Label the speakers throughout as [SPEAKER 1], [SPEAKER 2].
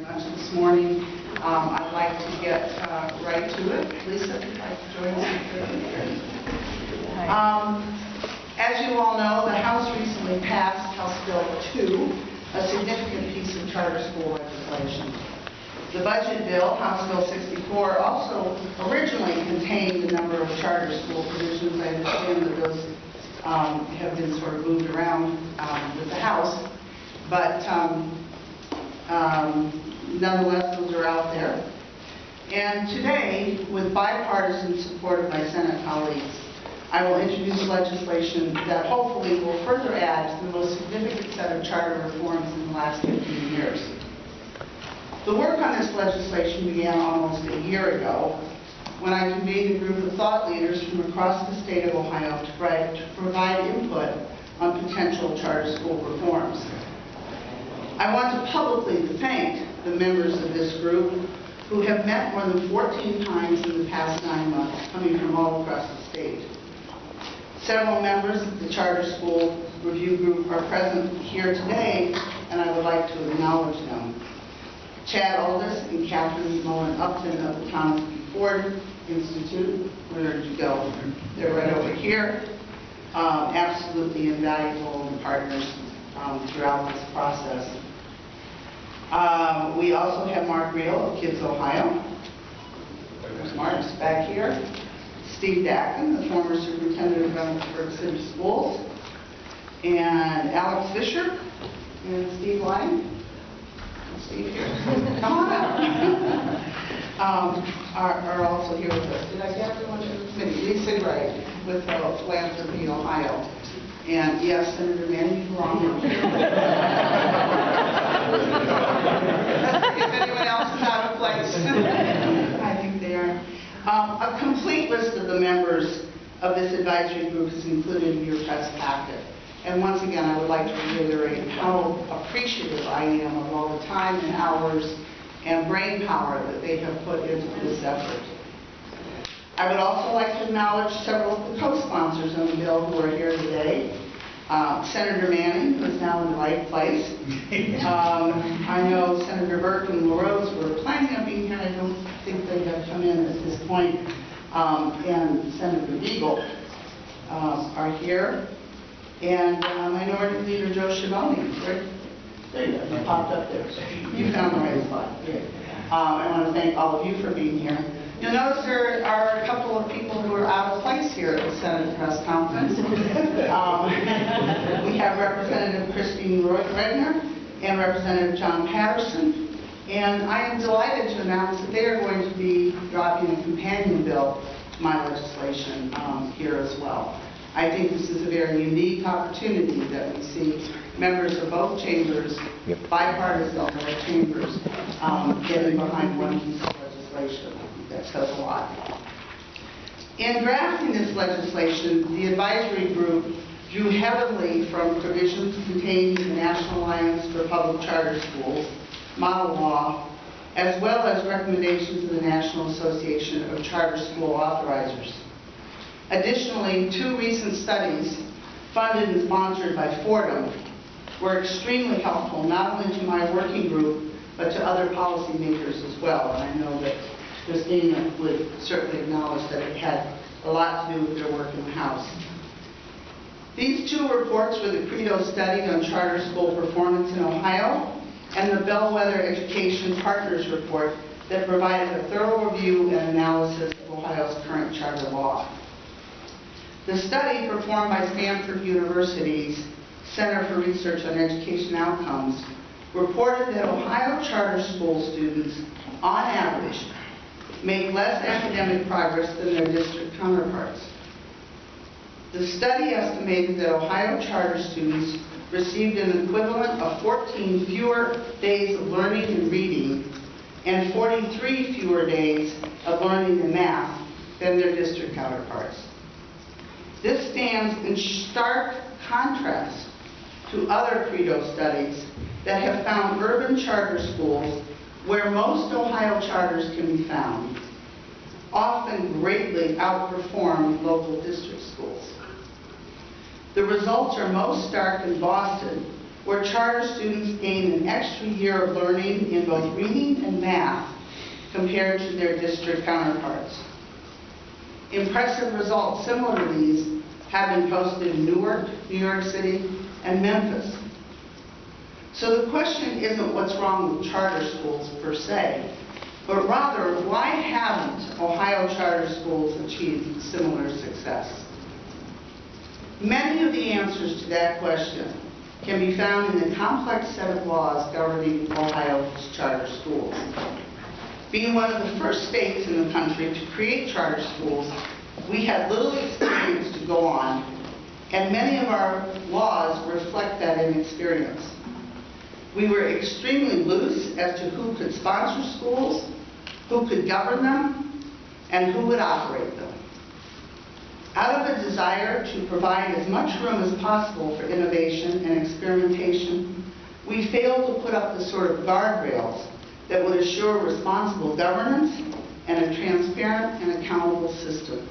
[SPEAKER 1] much this morning. I'd like to get right to it. Lisa, if you'd like to join us. As you all know, the House recently passed House Bill 2, a significant piece of charter school legislation. The budget bill, House Bill 64, also originally contained a number of charter school provisions. I understand that those have been sort of moved around with the House, but nonetheless, those are out there. And today, with bipartisan support of my Senate colleagues, I will introduce legislation that hopefully will further add to the most significant set of charter reforms in the last 15 years. The work on this legislation began almost a year ago when I convened a group of thought leaders from across the state of Ohio to provide input on potential charter school reforms. I want to publicly thank the members of this group who have met more than 14 times in the past 9 months, coming from all across the state. Several members of the Charter School Review Group are present here today, and I would like to acknowledge them. Chad Aldis and Catherine Mullen Upton of the Thomas B. Ford Institute. Where did you go? They're right over here. Absolutely invaluable partners throughout this process. We also have Mark Reel of Kids Ohio. Mark's back here. Steve Dacken, the former superintendent of Emmitsburg City Schools. And Alex Fisher and Steve Lyne. Steve here. Come on up. Are also here with us. Did I get everyone to the committee? Lisa Wright with Philanthropy Ohio. And yes, Senator Manning, you're wrong. If anyone else is out of place, I think they are. A complete list of the members of this advisory group is included in your press packet. And once again, I would like to reiterate how appreciative I am of all the time and hours and brain power that they have put into this effort. I would also like to acknowledge several of the co-sponsors on the bill who are here today. Senator Manning, who is now in the right place. I know Senator Burke and LaRose were planning on being here. I don't think they have come in at this point. And Senator Beagle are here. And Minority Leader Joe Schiavone. There you go. You popped up there. You found the right spot. I want to thank all of you for being here. You'll notice there are a couple of people who are out of place here at the Senate press conference. We have Representative Christine Redner and Representative John Patterson. And I am delighted to announce that they are going to be dropping a companion bill to my legislation here as well. I think this is a very unique opportunity that we see members of both chambers, bipartisan chambers, getting behind one piece of legislation. That says a lot. In drafting this legislation, the advisory group drew heavily from provisions contained in the National Alliance for Public Charter Schools model law, as well as recommendations of the National Association of Charter School Authorizers. Additionally, 2 recent studies funded and sponsored by Fordham were extremely helpful, not only to my working group, but to other policymakers as well. And I know that Christina would certainly acknowledge that it had a lot to do with their work in the House. These 2 reports were the Credo Study on Charter School Performance in Ohio and the Bellwether Education Partners Report that provided a thorough review and analysis of Ohio's current charter law. The study, performed by Stanford University's Center for Research on Education Outcomes, reported that Ohio charter school students, on average, make less academic progress than their district counterparts. The study estimated that Ohio charter students received an equivalent of 14 fewer days of learning and reading and 43 fewer days of learning in math than their district counterparts. This stands in stark contrast to other Credo studies that have found urban charter schools, where most Ohio charters can be found, often greatly outperform local district schools. The results are most stark in Boston, where charter students gain an extra year of learning in both reading and math compared to their district counterparts. Impressive results similar to these have been posted in Newark, New York City, and Memphis. So the question isn't what's wrong with charter schools per se, but rather why haven't Ohio charter schools achieved similar success? Many of the answers to that question can be found in the complex set of laws governing Ohio's charter schools. Being one of the first states in the country to create charter schools, we had little experience to go on, and many of our laws reflect that inexperience. We were extremely loose as to who could sponsor schools, who could govern them, and who would operate them. Out of a desire to provide as much room as possible for innovation and experimentation, we failed to put up the sort of guardrails that would assure responsible governance and a transparent and accountable system.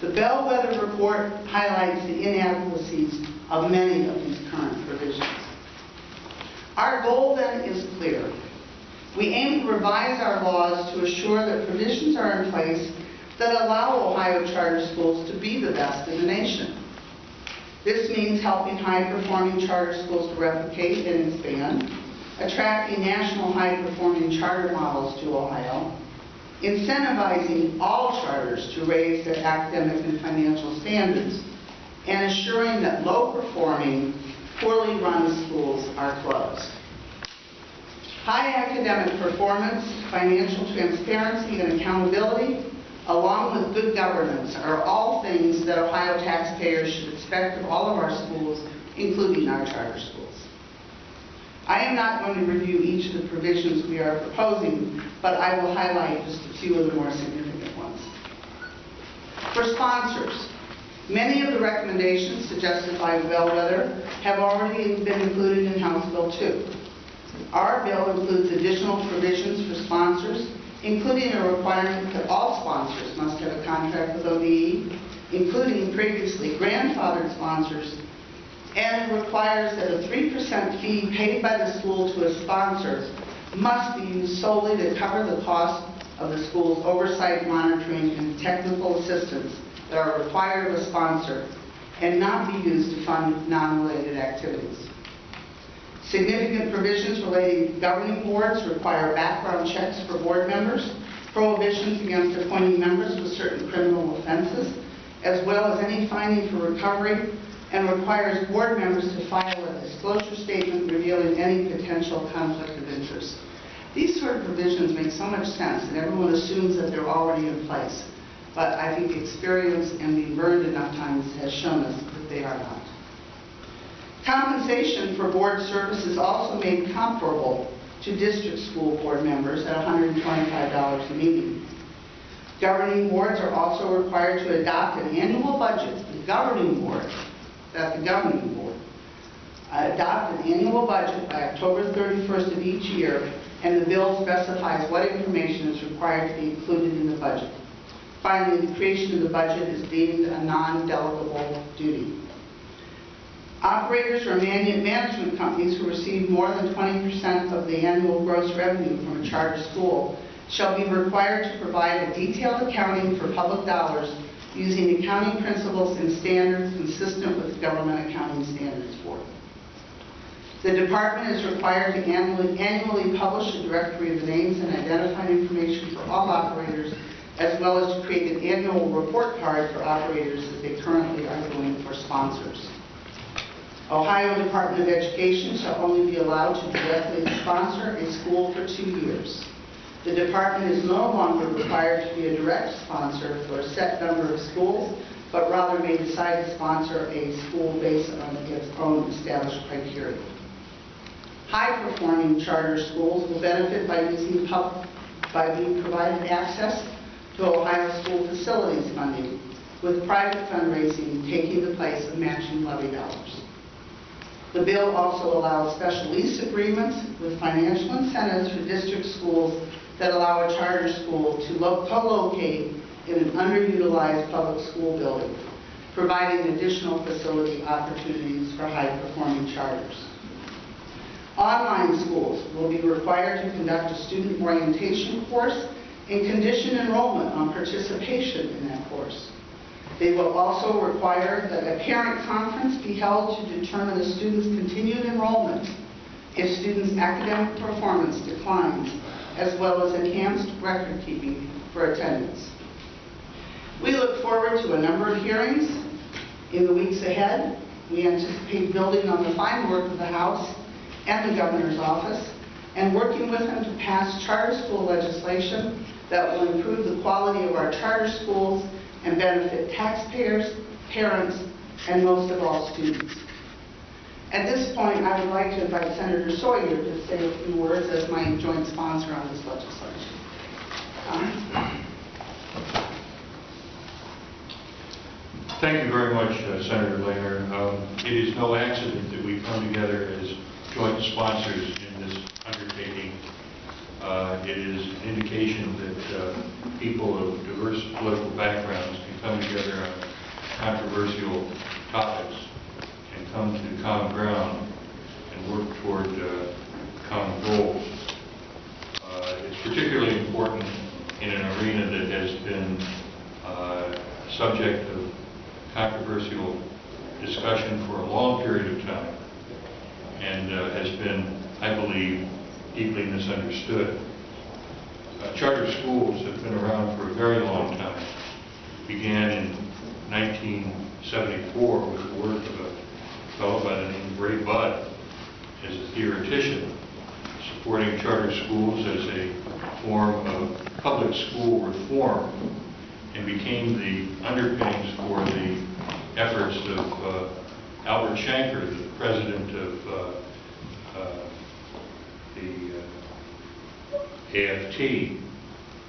[SPEAKER 1] The Bellwether Report highlights the inadequacies of many of these current provisions. Our goal then is clear. We aim to revise our laws to assure that provisions are in place that allow Ohio charter schools to be the best in the nation. This means helping high-performing charter schools to replicate and expand, attracting national high-performing charter models to Ohio, incentivizing all charters to raise their academic and financial standards, and assuring that low-performing, poorly run schools are closed. High academic performance, financial transparency, and accountability, along with good governance, are all things that Ohio taxpayers should expect of all of our schools, including our charter schools. I am not going to review each of the provisions we are proposing, but I will highlight just a few of the more significant ones. For sponsors, many of the recommendations suggested by Bellwether have already been included in House Bill 2. Our bill includes additional provisions for sponsors, including a requirement that all sponsors must have a contract with ODE, including previously grandfathered sponsors, and requires that a 3% fee paid by the school to a sponsor must be used solely to cover the cost of the school's oversight, monitoring, and technical assistance that are required of a sponsor, and not be used to fund non-related activities. Significant provisions relating to governing boards require background checks for board members, prohibitions against appointing members with certain criminal offenses, as well as any finding for recovery, and requires board members to file a disclosure statement revealing any potential conflict of interest. These sort of provisions make so much sense, and everyone assumes that they're already in place. But I think experience and being burned enough times has shown us that they are not. Compensation for board service is also made comparable to district school board members at $125 a meeting. Governing boards are also required to adopt an annual budget. The governing board, that's the governing board, adopt an annual budget by October 31st of each year, and the bill specifies what information is required to be included in the budget. Finally, the creation of the budget is deemed a non-delegable duty. Operators or management companies who receive more than 20% of the annual gross revenue from a charter school shall be required to provide a detailed accounting for public dollars using accounting principles and standards consistent with Government Accounting Standards Board. The department is required to annually publish a directory of the names and identified information for all operators, as well as to create an annual report card for operators as they currently are doing for sponsors. Ohio Department of Education shall only be allowed to directly sponsor a school for 2 years. The department is no longer required to be a direct sponsor for a set number of schools, but rather may decide to sponsor a school based on its own established criteria. High-performing charter schools will benefit by being provided access to Ohio school facilities funding, with private fundraising taking the place of matching levy dollars. The bill also allows special lease agreements with financial incentives for district schools that allow a charter school to co-locate in an underutilized public school building. providing additional facility opportunities for high-performing charters. Online schools will be required to conduct a student orientation course and condition enrollment on participation in that course. They will also require that a parent conference be held to determine a student's continued enrollment if students' academic performance declines, as well as enhanced record keeping for attendance. We look forward to a number of hearings in the weeks ahead. We anticipate building on the fine work of the House and the Governor's Office and working with them to pass charter school legislation that will improve the quality of our charter schools and benefit taxpayers, parents, and most of all, students. At this point, I would like to invite Senator Sawyer to say a few words as my joint sponsor on this legislation.
[SPEAKER 2] Thank you very much, Senator Lehner. It is no accident that we come together as joint sponsors in this undertaking. It is an indication that people of diverse political backgrounds can come together on controversial topics and come to common ground and work toward common goals. It's particularly important in an arena that has been subject of controversial discussion for a long period of time and has been, I believe, deeply misunderstood. Charter schools have been around for a very long time. Began in 1974 with the work of a fellow by the name of Ray Budd as a theoretician, supporting charter schools as a form of public school reform, and became the underpinnings for the efforts of Albert Shanker, the president of the AFT,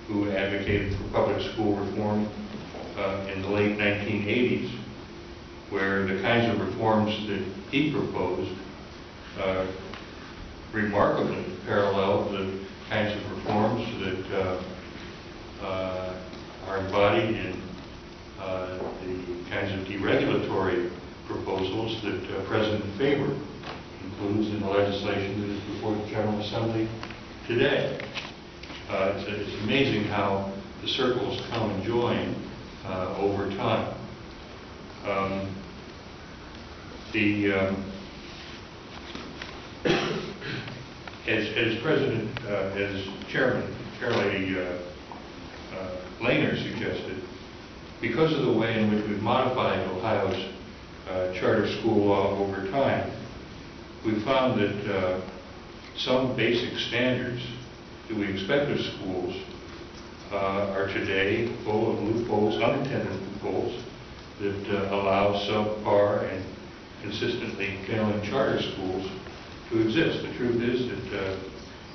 [SPEAKER 2] who advocated for public school reform in the late 1980s, where the kinds of reforms that he proposed remarkably paralleled the kinds of reforms that are embodied in the kinds of deregulatory proposals that President Faber includes in the legislation that is before the General Assembly today. It's amazing how the circles come and join over time. As Chairman, Chairlady Lehner suggested, because of the way in which we've modified Ohio's charter school law over time, we found that some basic standards that we expect of schools are today full of loopholes, unintended loopholes, that allow subpar and consistently failing charter schools to exist. The truth is that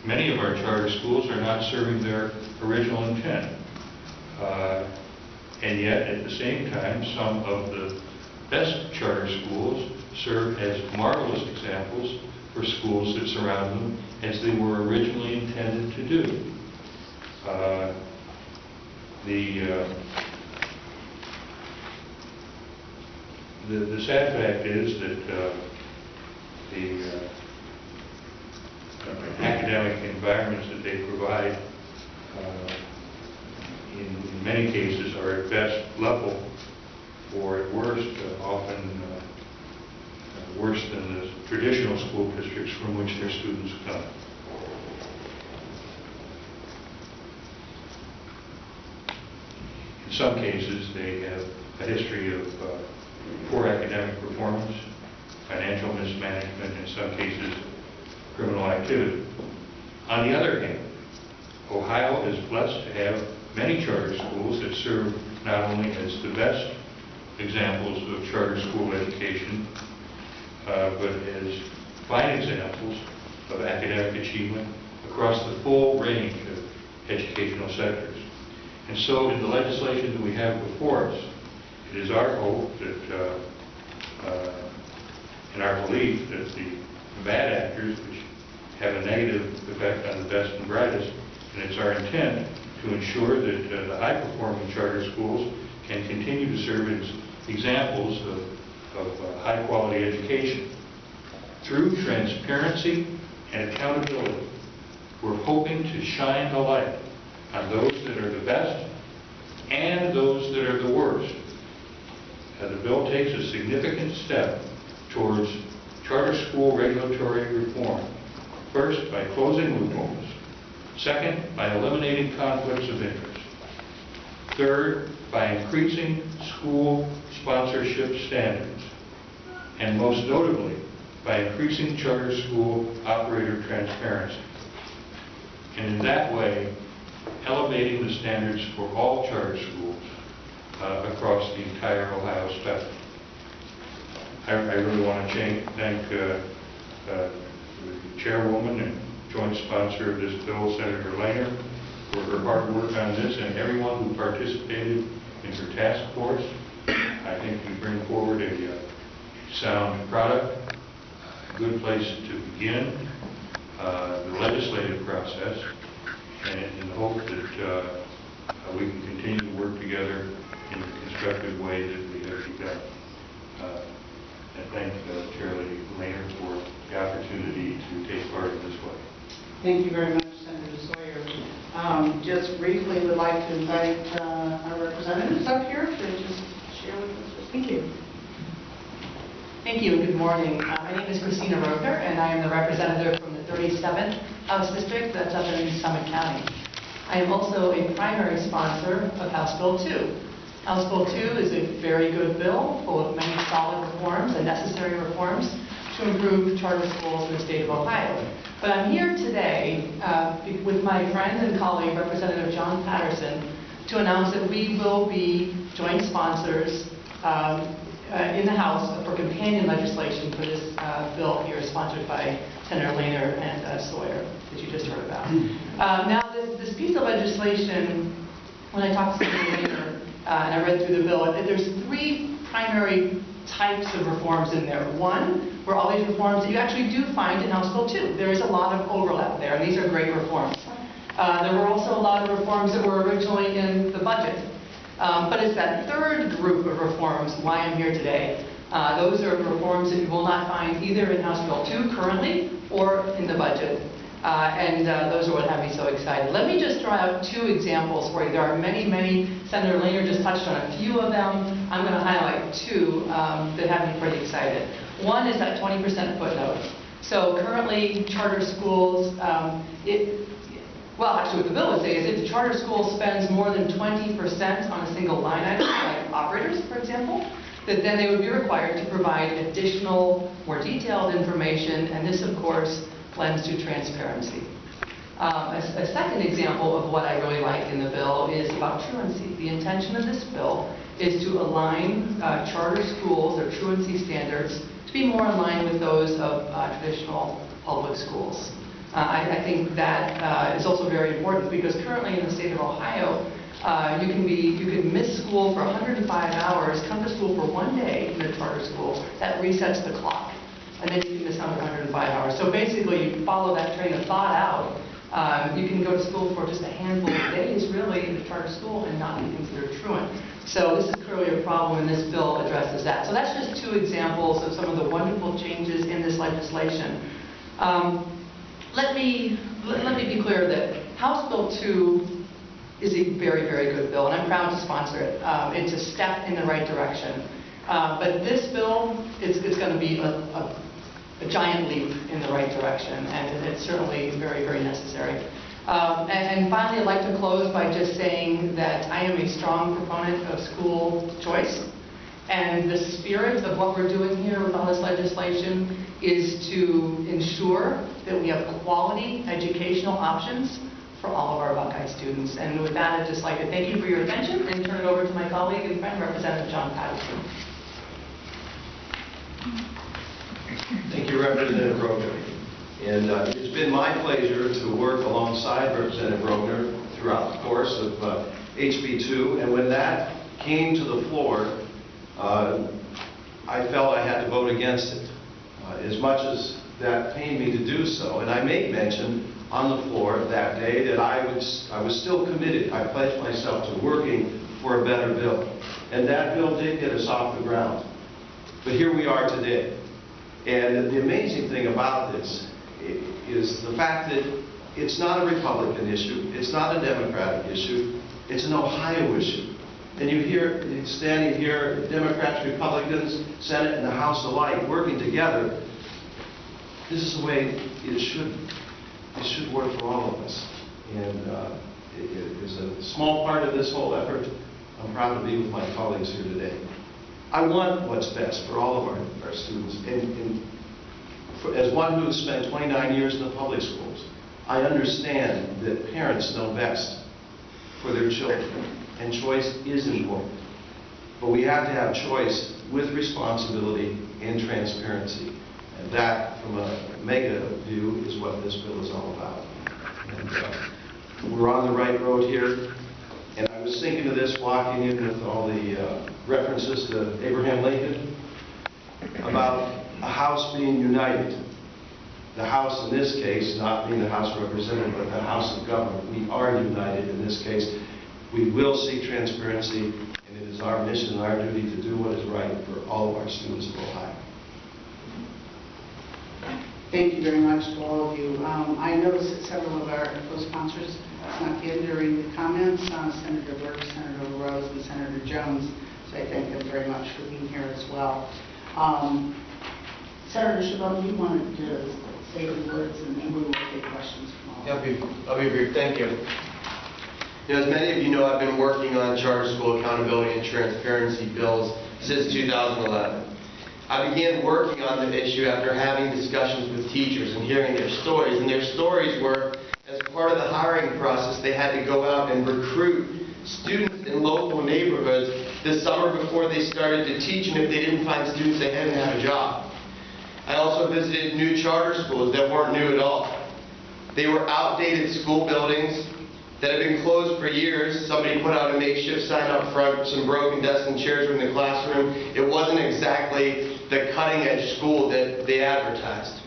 [SPEAKER 2] many of our charter schools are not serving their original intent. And yet, at the same time, some of the best charter schools serve as marvelous examples for schools that surround them as they were originally intended to do. The sad fact is that the academic environments that they provide in many cases are at best level, or at worst often worse than the traditional school districts from which their students come. In some cases, they have a history of poor academic performance, financial mismanagement, in some cases, criminal activity. On the other hand, Ohio is blessed to have many charter schools that serve not only as the best examples of charter school education, but as fine examples of academic achievement across the full range of educational sectors. And so in the legislation that we have before us, it is our hope that, and our belief that the bad actors, which have a negative effect on the best and brightest, and it's our intent to ensure that the high-performing charter schools can continue to serve as examples of high-quality education. Through transparency and accountability, we're hoping to shine the light on those that are the best and those that are the worst. The bill takes a significant step towards charter school regulatory reform. First, by closing loopholes. Second, by eliminating conflicts of interest. Third, by increasing school sponsorship standards. And most notably, by increasing charter school operator transparency. And in that way, elevating the standards for all charter schools across the entire Ohio spectrum. I really want to thank the chairwoman and joint sponsor of this bill, Senator Lehner, for her hard work on this, and everyone who participated in her task force. I think we bring forward a sound product, a good place to begin the legislative process, and in the hope that we can continue to work together in the constructive way that we have begun. And thank Chair Lady Lehner for the opportunity to take part in this way.
[SPEAKER 1] Thank you very much, Senator Sawyer. Just briefly would like to invite our representatives up here to just share with us. Thank you.
[SPEAKER 3] Thank you and good morning. My name is Christina Roegner, and I am the representative from the 37th House District that's up in Summit County. I am also a primary sponsor of House Bill 2. House Bill 2 is a very good bill full of many solid reforms and necessary reforms to improve charter schools in the state of Ohio. But I'm here today with my friend and colleague, Representative John Patterson, to announce that we will be joint sponsors in the House for companion legislation for this bill here, sponsored by Senator Lehner and Sawyer, that you just heard about. Now, this piece of legislation, when I talked to Senator Lehner and I read through the bill, there's three primary types of reforms in there. One, were all these reforms that you actually do find in House Bill 2. There is a lot of overlap there, and these are great reforms. There were also a lot of reforms that were originally in the budget. But it's that third group of reforms why I'm here today. Those are reforms that you will not find either in House Bill 2 currently or in the budget. Those are what have me so excited. Let me just draw out two examples for you. There are many, many. Senator Lehner just touched on a few of them. I'm going to highlight two that have me pretty excited. One is that 20% footnote. So currently, charter schools, well, actually, what the bill would say is if the charter school spends more than 20% on a single line item, like operators, for example, that then they would be required to provide additional, more detailed information, and this, of course, lends to transparency. A second example of what I really like in the bill is about truancy. The intention of this bill is to align charter schools, their truancy standards, to be more in line with those of traditional public schools. I think that is also very important because currently in the state of Ohio, you can miss school for 105 hours, come to school for 1 day in a charter school. That resets the clock, and then you can miss another 105 hours. So basically, you follow that train of thought out. You can go to school for just a handful of days, really, in a charter school and not be considered truant. So this is clearly a problem, and this bill addresses that. So that's just two examples of some of the wonderful changes in this legislation. Let me be clear that House Bill 2 is a very, very good bill, and I'm proud to sponsor it. It's a step in the right direction. But this bill is going to be a giant leap in the right direction, and it's certainly very, very necessary. And finally, I'd like to close by just saying that I am a strong proponent of school choice. And the spirit of what we're doing here with all this legislation is to ensure that we have quality educational options for all of our Buckeye students. And with that, I'd just like to thank you for your attention and turn it over to my colleague and friend, Representative John Patterson.
[SPEAKER 4] Thank you, Representative Roegner. And it's been my pleasure to work alongside Representative Roegner throughout the course of HB 2. And when that came to the floor, I felt I had to vote against it. As much as that pained me to do so, and I make mention on the floor that day that I was still committed. I pledged myself to working for a better bill. And that bill did get us off the ground. But here we are today. And the amazing thing about this is the fact that it's not a Republican issue, it's not a Democratic issue, it's an Ohio issue. And you hear, standing here, Democrats, Republicans, Senate and the House alike working together. This is the way it should work for all of us. And it is a small part of this whole effort. I'm proud to be with my colleagues here today. I want what's best for all of our students. And as one who has spent 29 years in the public schools, I understand that parents know best for their children, and choice is important. But we have to have choice with responsibility and transparency. And that, from a mega view, is what this bill is all about. And we're on the right road here. And I was thinking of this walking in with all the references to Abraham Lincoln about a house being united. The House in this case, not being the House of Representatives, but the House of Government. We are united in this case. We will seek transparency, and it is our mission and our duty to do what is right for all of our students of Ohio.
[SPEAKER 1] Thank you very much to all of you. I noticed that several of our co-sponsors snuck in during the comments, Senator Burke, Senator Rose, and Senator Jones, so I thank them very much for being here as well. Senator Chabot, you wanted to say the words, and then we will take questions from all.
[SPEAKER 5] I'll be brief. Thank you. As many of you know, I've been working on charter school accountability and transparency bills since 2011. I began working on the issue after having discussions with teachers and hearing their stories. And their stories were, as part of the hiring process, they had to go out and recruit students in local neighborhoods the summer before they started to teach, and if they didn't find students, they hadn't had a job. I also visited new charter schools that weren't new at all. They were outdated school buildings that had been closed for years. Somebody put out a makeshift sign up front, some broken desks and chairs were in the classroom. It wasn't exactly the cutting-edge school that they advertised.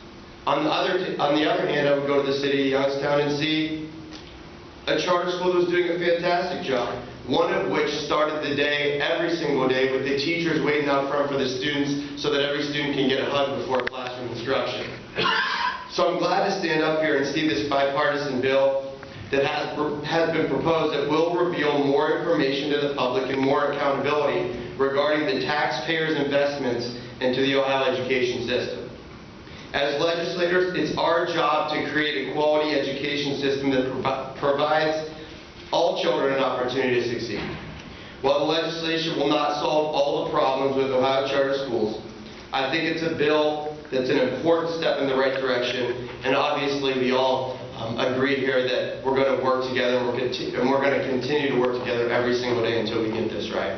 [SPEAKER 5] On the other hand, I would go to the city of Youngstown and see a charter school that was doing a fantastic job. One of which started the day, every single day, with the teachers waiting out front for the students so that every student can get a hug before classroom instruction. So I'm glad to stand up here and see this bipartisan bill that has been proposed that will reveal more information to the public and more accountability regarding the taxpayers' investments into the Ohio education system. As legislators, it's our job to create a quality education system that provides all children an opportunity to succeed. While the legislation will not solve all the problems with Ohio charter schools, I think it's a bill that's an important step in the right direction, and obviously we all agree here that we're going to work together, and we're going to continue to work together every single day until we get this right.